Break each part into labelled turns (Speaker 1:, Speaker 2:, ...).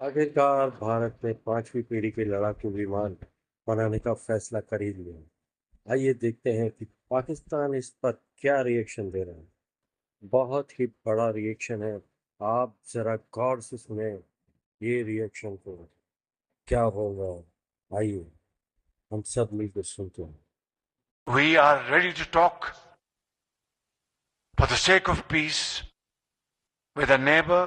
Speaker 1: आखिरकार भारत ने पांचवी पीढ़ी के लड़ाकू विमान बनाने का फैसला कर ही लिया। आइए देखते हैं कि पाकिस्तान इस पर क्या रिएक्शन दे रहा है। बहुत ही बड़ा रिएक्शन है। आप जरा गौर से सुने ये रिएक्शन को। क्या होगा, आइए हम सब मिलकर सुनते हैं।
Speaker 2: We are ready to talk for the sake of peace with a neighbor,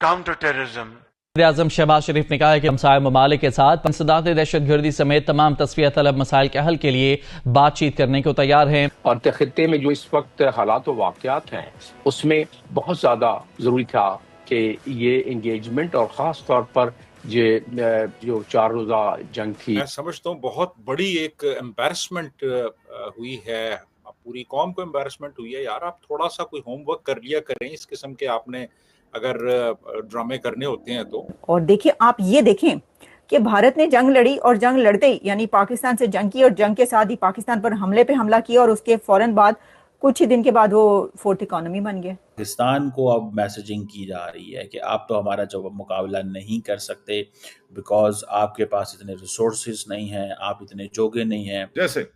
Speaker 2: counter-terrorism.
Speaker 3: वज़ीर-ए-आज़म शहबाज शरीफ ने कहा है कि हमसाया ममालिक के साथ इंसदाद दहशतगर्दी समेत तमाम तस्फिया तलब मसाइल के हल के लिए बातचीत करने को तैयार हैं।
Speaker 4: और खित्ते में जो इस वक्त हालात व वाक़यात हैं उसमें बहुत ज़्यादा ज़रूरी था कि ये इंगेजमेंट और ख़ास तौर पर जो 4 रोज़ा जंग थी,
Speaker 5: मैं समझता हूँ बहुत बड़ी एक एम्बैरसमेंट हुई है। पूरी कौम को एम्बैरसमेंट हुई है। यार आप थोड़ा सा कोई होमवर्क कर लिया करें इस किस्म के, आपने अगर ड्रामे करने होते हैं तो।
Speaker 6: और देखिए, आप ये देखें कि भारत ने जंग लड़ी और जंग लड़ते ही यानी पाकिस्तान से जंग की और जंग के साथ ही पाकिस्तान पर हमले पे हमला किया और उसके फौरन बाद कुछ ही दिन के बाद वो फोर्थ इकोनॉमी बन गया।
Speaker 7: पाकिस्तान को अब मैसेजिंग की जा रही है कि आप तो हमारा जो मुकाबला नहीं कर सकते बिकॉज आपके पास इतने रिसोर्सेज नहीं हैं, आप इतने जोगे नहीं हैं।
Speaker 8: जैसे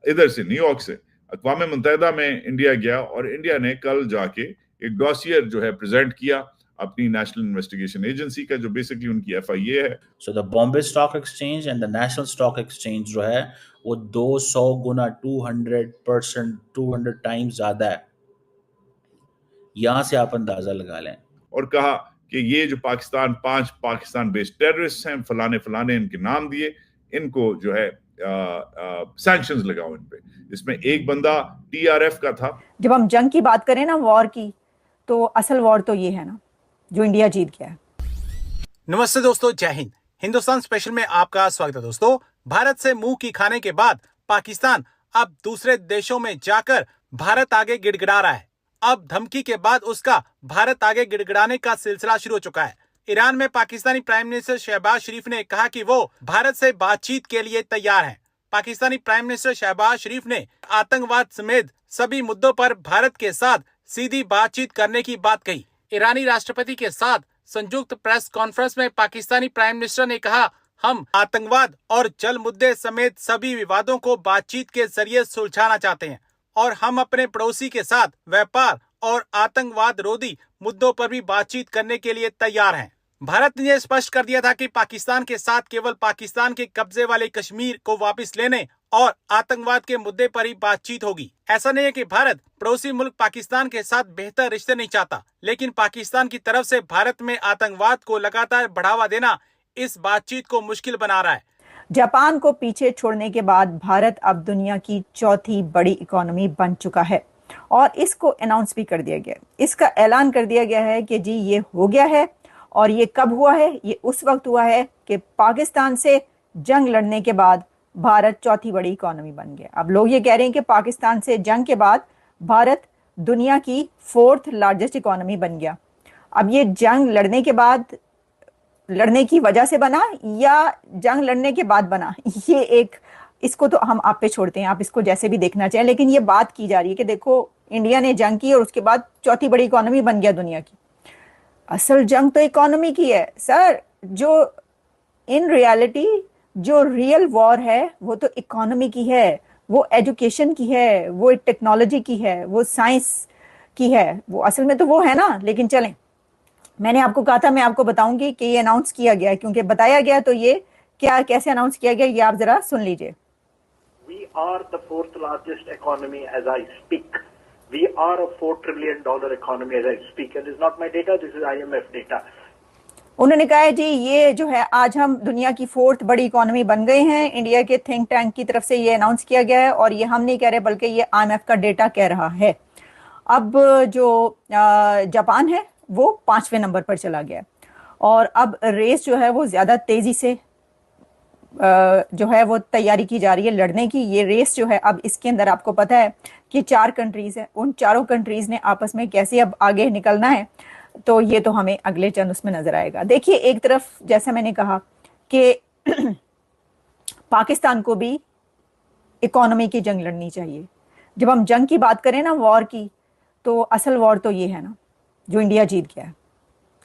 Speaker 8: इधर से न्यूयॉर्क से अक़वाम मुत्तहिदा में इंडिया गया और इंडिया ने कल जाके एक डॉसियर जो है प्रेजेंट किया अपनी नेशनल इन्वेस्टिगेशन एजेंसी का, जो बेसिकली उनकी FIA है।
Speaker 7: So the Bombay stock exchange and the national stock exchange जो है वो 200 गुना 200% 200 टाइम्स ज्यादा है। यहां से आप अंदाजा लगा लें।
Speaker 8: और कहा कि ये जो 5 पाकिस्तान बेस्ड टेररिस्ट हैं, फलाने इनके नाम दिए, इनको जो है सैंक्शंस लगाओ इन पे। इसमें एक बंदा TRF का था।
Speaker 6: जब हम जंग की बात करें ना, वॉर की, तो असल वॉर तो ये है ना जो इंडिया जीत गया है।
Speaker 9: नमस्ते दोस्तों, जय हिंद। हिंदुस्तान स्पेशल में आपका स्वागत है। दोस्तों, भारत से मुंह की खाने के बाद पाकिस्तान अब दूसरे देशों में जाकर भारत आगे गिड़गिड़ा रहा है। अब धमकी के बाद उसका भारत आगे गिड़गिड़ाने का सिलसिला शुरू हो चुका है। ईरान में पाकिस्तानी प्राइम मिनिस्टर शहबाज शरीफ ने कहा कि वो भारत से बातचीत के लिए तैयार हैं। पाकिस्तानी प्राइम मिनिस्टर शहबाज शरीफ ने आतंकवाद समेत सभी मुद्दों पर भारत के साथ सीधी बातचीत करने की बात कही। ईरानी राष्ट्रपति के साथ संयुक्त प्रेस कॉन्फ्रेंस में पाकिस्तानी प्राइम मिनिस्टर ने कहा, हम आतंकवाद और जल मुद्दे समेत सभी विवादों को बातचीत के जरिए सुलझाना चाहते हैं और हम अपने पड़ोसी के साथ व्यापार और आतंकवाद रोधी मुद्दों पर भी बातचीत करने के लिए तैयार हैं। भारत ने स्पष्ट कर दिया था कि पाकिस्तान के साथ केवल पाकिस्तान के कब्जे वाले कश्मीर को वापस लेने और आतंकवाद के मुद्दे पर ही बातचीत होगी। ऐसा नहीं है कि भारत पड़ोसी मुल्क पाकिस्तान के साथ बेहतर रिश्ते नहीं चाहता, लेकिन पाकिस्तान की तरफ से भारत में आतंकवाद को लगातार बढ़ावा देना इस बातचीत को मुश्किल बना रहा है।
Speaker 6: जापान को पीछे छोड़ने के बाद भारत अब दुनिया की चौथी बड़ी इकोनॉमी बन चुका है और इसको अनाउंस भी कर दिया गया। इसका ऐलान कर दिया गया है कि जी ये हो गया है। और ये कब हुआ है? ये उस वक्त हुआ है कि पाकिस्तान से जंग लड़ने के बाद भारत चौथी बड़ी इकोनॉमी बन गया। अब लोग ये कह रहे हैं कि पाकिस्तान से जंग के बाद भारत दुनिया की 4th लार्जेस्ट इकोनॉमी बन गया। अब ये जंग लड़ने के बाद, लड़ने की वजह से बना या जंग लड़ने के बाद बना, ये एक, इसको तो हम आप पे छोड़ते हैं, आप इसको जैसे भी देखना चाहें, लेकिन ये बात की जा रही है कि देखो इंडिया ने जंग की और उसके बाद चौथी बड़ी इकोनॉमी बन गया दुनिया की। असल जंग तो इकोनॉमी की है सर। जो इन रियलिटी जो रियल वॉर है वो तो इकोनॉमी की है, वो एजुकेशन की है, वो टेक्नोलॉजी की है, वो साइंस की है, वो असल में तो वो है ना। लेकिन चलें, मैंने आपको कहा था मैं आपको बताऊंगी कि ये अनाउंस किया गया है, क्योंकि बताया गया तो ये क्या कैसे अनाउंस किया गया ये आप जरा सुन लीजिए।
Speaker 10: We are the 4th largest economy as I speak. We are a $4 trillion economy as I speak. And this is not my data, this is IMF data.
Speaker 6: उन्होंने कहा है जी ये जो है आज हम दुनिया की 4th बड़ी इकोनॉमी बन गए हैं। इंडिया के थिंक टैंक की तरफ से ये अनाउंस किया गया है और ये हम नहीं कह रहे बल्कि ये IMF का डेटा कह रहा है। अब जो जापान है वो 5वें नंबर पर चला गया और अब रेस जो है वो ज्यादा तेजी से जो है वो तैयारी की जा रही है लड़ने की। ये रेस जो है अब इसके अंदर आपको पता है कि 4 कंट्रीज है, उन चारों कंट्रीज ने आपस में कैसे अब आगे निकलना है, तो ये तो हमें अगले चंद उसमें नजर आएगा। देखिए, एक तरफ जैसा मैंने कहा कि पाकिस्तान को भी इकोनॉमी की जंग लड़नी चाहिए। जब हम जंग की बात करें ना, वॉर की, तो असल वॉर तो ये है ना जो इंडिया जीत गया है।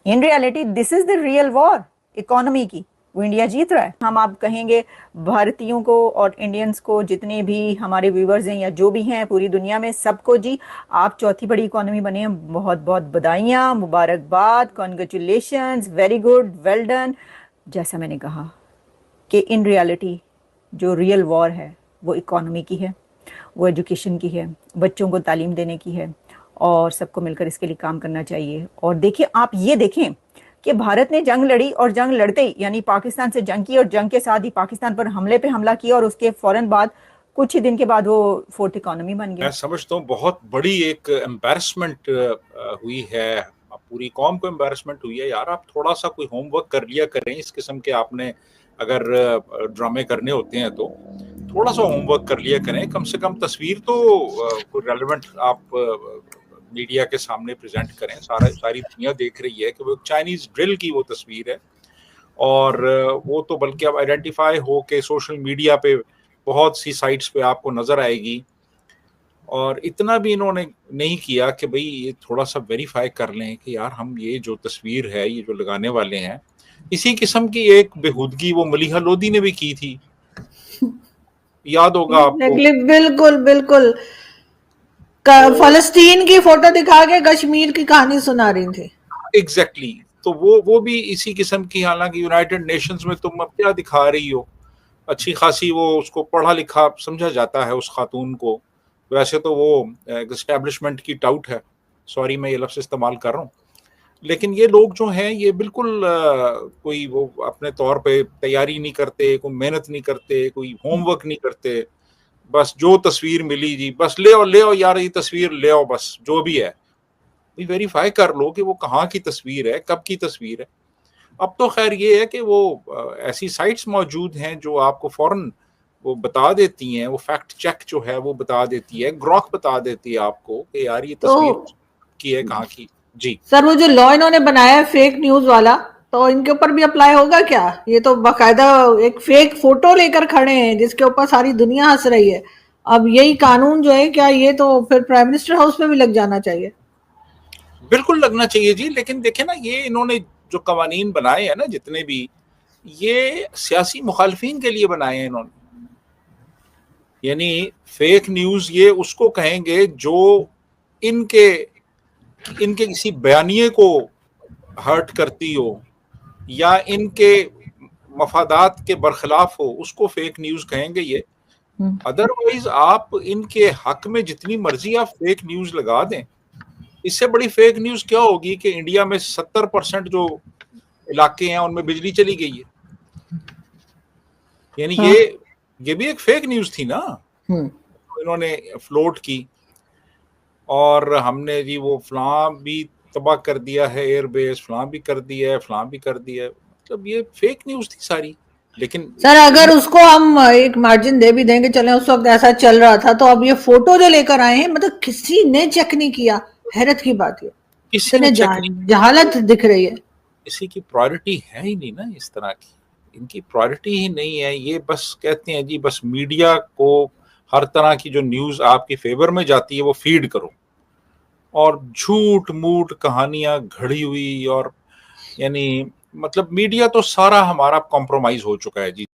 Speaker 6: In reality this is the real war economy की, वो इंडिया जीत रहा है। हम आप कहेंगे भारतीयों को और इंडियंस को, जितने भी हमारे व्यूवर्स हैं या जो भी हैं पूरी दुनिया में, सबको जी आप चौथी बड़ी इकोनॉमी बने हैं, बहुत बहुत बधाइयाँ, मुबारकबाद, congratulations, very good, well done. जैसा मैंने कहा कि इन रियलिटी जो रियल वॉर है वो इकोनॉमी की है, वो एजुकेशन की है, बच्चों को तालीम देने की है, और सबको मिलकर इसके लिए काम करना चाहिए। और देखिए, आप ये देखें कि भारत ने जंग लड़ी और जंग लड़ते ही यानी पाकिस्तान से जंग की और जंग के साथ ही पाकिस्तान पर हमले पे हमला किया और उसके फौरन बाद कुछ ही दिन के बाद वो फोर्थ इकोनॉमी बन गया।
Speaker 5: मैं समझता हूँ बहुत बड़ी एक एम्बैरसमेंट हुई है, पूरी कौम को एम्बैरसमेंट हुई है। यार आप थोड़ा सा कोई होमवर्क कर लिया करें, इस किस्म के आपने अगर ड्रामे करने होते हैं तो थोड़ा सा होमवर्क कर लिया करें। कम से कम तस्वीर तो कोई रेलेवेंट आप मीडिया के सामने प्रेजेंट करें। सारी दुनिया देख रही है कि वो चाइनीज ड्रिल की वो तस्वीर है, और वो तो बल्कि अब आइडेंटिफाई हो के सोशल मीडिया पे बहुत सी साइट्स पे आपको नजर आएगी। और इतना भी इन्होंने नहीं किया कि भाई ये थोड़ा सा वेरीफाई कर लें कि यार हम ये जो तस्वीर है ये जो लगाने वाले हैं, इसी किस्म की एक बेहूदगी वो मलीहा लोधी ने भी की थी, याद होगा आपको।
Speaker 11: बिल्कुल बिल्कुल, फलस्तीन की फोटो दिखा के कश्मीर की कहानी सुना रही थी।
Speaker 5: एग्जैक्टली तो वो भी इसी किस्म की, हालांकि यूनाइटेड नेशंस में तुम अब क्या दिखा रही हो, अच्छी खासी वो उसको पढ़ा लिखा समझा जाता है उस खातून को। वैसे तो वो एस्टेब्लिशमेंट की टाउट है, सॉरी मैं ये लफ्ज़ इस्तेमाल कर रहा हूँ, लेकिन ये लोग जो हैं ये बिल्कुल कोई वो अपने तौर पे तैयारी नहीं करते, कोई मेहनत नहीं करते, कोई होमवर्क नहीं करते, बस जो तस्वीर मिली जी बस ले आओ यार, ये तस्वीर ले आओ, बस जो भी है वेरीफाई कर लो कि वो कहाँ की तस्वीर है, कब की तस्वीर है। अब तो खैर ये है कि वो ऐसी साइट्स मौजूद हैं जो आपको फौरन वो बता देती हैं, वो फैक्ट चेक जो है वो बता देती है, ग्रॉक बता देती है आपको कि यार ये तस्वीर की है कहाँ की। जी
Speaker 11: सर, वो जो लॉ इन्होंने बनाया है फेक न्यूज वाला, तो इनके ऊपर भी अप्लाई होगा क्या? ये तो बाकायदा एक फेक फोटो लेकर खड़े हैं जिसके ऊपर सारी दुनिया हंस रही है। अब यही कानून जो है, क्या ये तो फिर प्राइम मिनिस्टर हाउस में भी लग जाना चाहिए?
Speaker 5: बिल्कुल लगना चाहिए जी, लेकिन देखें ना, ये इन्होंने जो कवानीन बनाए हैं ना जितने भी, ये सियासी मुखालफिन के लिए बनाए हैं इन्होंने। यानी फेक न्यूज ये उसको कहेंगे जो इनके किसी बयानिए को हर्ट करती हो या इनके मफादात के बरखिलाफ हो, उसको फेक न्यूज कहेंगे ये। अदरवाइज आप इनके हक में जितनी मर्जी आप फेक न्यूज लगा दें, इससे बड़ी फेक न्यूज क्या होगी कि इंडिया में 70% जो इलाके हैं उनमें बिजली चली गई है। यानी ये भी एक फेक न्यूज थी ना, इन्होंने फ्लोट की, और हमने जी वो फलां भी तबाह कर दिया है, एयरबेस फलां भी कर दिया है, फलां भी कर दिया है, मतलब ये फेक न्यूज थी सारी। लेकिन
Speaker 11: सर अगर उसको हम एक मार्जिन दे भी देंगे, चले उस वक्त ऐसा चल रहा था, तो अब ये फोटो जो लेकर आए हैं, मतलब किसी ने चेक नहीं किया। हैरत की बात है,
Speaker 5: किसी ने
Speaker 11: जहालत दिख रही है।
Speaker 5: किसी की प्रायोरिटी है ही नहीं ना इस तरह की, इनकी प्रायोरिटी ही नहीं है। ये बस कहते हैं जी बस मीडिया को हर तरह की जो न्यूज आपके फेवर में जाती है वो फीड करो, और झूठ मूठ कहानियां घड़ी हुई, और यानी मतलब मीडिया तो सारा हमारा कॉम्प्रोमाइज हो चुका है जी।